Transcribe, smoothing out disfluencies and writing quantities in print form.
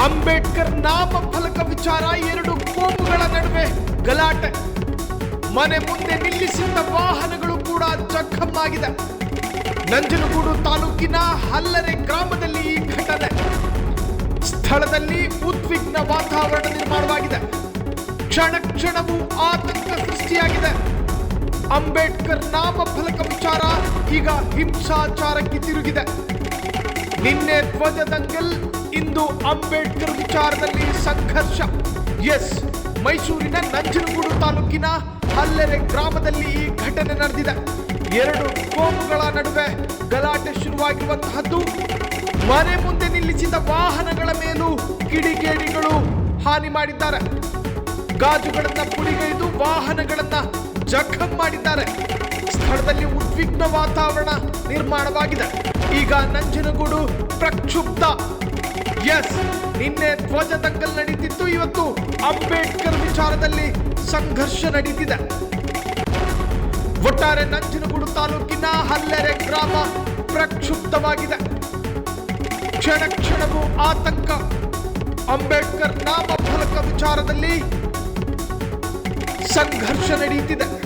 ಅಂಬೇಡ್ಕರ್ ನಾಮಫಲಕ ವಿಚಾರ ಎರಡು ಕೋಮುಗಳ ನಡುವೆ ಗಲಾಟೆ. ಮನೆ ಮುಂದೆ ನಿಲ್ಲಿಸಿದ್ದ ವಾಹನಗಳು ಕೂಡ ಜಖಮ್ಮಾಗಿದೆ. ನಂಜನಗೂಡು ತಾಲೂಕಿನ ಹಲ್ಲರೆ ಗ್ರಾಮದಲ್ಲಿ ಈ ಘಟನೆ. ಸ್ಥಳದಲ್ಲಿ ಉದ್ವಿಗ್ನ ವಾತಾವರಣ ನಿರ್ಮಾಣವಾಗಿದೆ. ಕ್ಷಣ ಕ್ಷಣವೂ ಆತಂಕ ಸೃಷ್ಟಿಯಾಗಿದೆ. ಅಂಬೇಡ್ಕರ್ ನಾಮಫಲಕ ವಿಚಾರ ಈಗ ಹಿಂಸಾಚಾರಕ್ಕೆ ತಿರುಗಿದೆ. ನಿನ್ನೆ ಧ್ವಜ ದಂಗಲ್, ಇಂದು ಅಂಬೇಡ್ಕರ್ ವಿಚಾರದಲ್ಲಿ ಸಂಘರ್ಷ. ಎಸ್, ಮೈಸೂರಿನ ನಂಜನಗೂಡು ತಾಲೂಕಿನ ಹಲ್ಲೆರೆ ಗ್ರಾಮದಲ್ಲಿ ಈ ಘಟನೆ ನಡೆದಿದೆ. ಎರಡು ಕೋಮುಗಳ ನಡುವೆ ಗಲಾಟೆ ಶುರುವಾಗಿರುವಂತಹದ್ದು. ಮನೆ ಮುಂದೆ ನಿಲ್ಲಿಸಿದ ವಾಹನಗಳ ಮೇಲೂ ಕಿಡಿಗೇಡಿಗಳು ಹಾನಿ ಮಾಡಿದ್ದಾರೆ. ಗಾಜುಗಳನ್ನ ಪುಡಿಗೈದು ವಾಹನಗಳನ್ನ ಜಖಂ ಮಾಡಿದ್ದಾರೆ. ಸ್ಥಳದಲ್ಲಿ ಉದ್ವಿಗ್ನ ವಾತಾವರಣ ನಿರ್ಮಾಣವಾಗಿದೆ. ಈಗ ನಂಜನಗೂಡು ಪ್ರಕ್ಷುಬ್ಧ. ಎಸ್, ನಿನ್ನೆ ಧ್ವಜ ದಂಗಲ್ ನಡೀತಿತ್ತು, ಇವತ್ತು ಅಂಬೇಡ್ಕರ್ ವಿಚಾರದಲ್ಲಿ ಸಂಘರ್ಷ ನಡೀತಿದೆ. ಒಟ್ಟಾರೆ ನಂಜನಗೂಡು ತಾಲೂಕಿನ ಹಲ್ಲೆರೆ ಗ್ರಾಮ ಪ್ರಕ್ಷುಬ್ಧವಾಗಿದೆ. ಕ್ಷಣ ಕ್ಷಣವೂ ಆತಂಕ. ಅಂಬೇಡ್ಕರ್ ನಾಮಫಲಕ ವಿಚಾರದಲ್ಲಿ ಸಂಘರ್ಷ ನಡೆಯುತ್ತಿದೆ.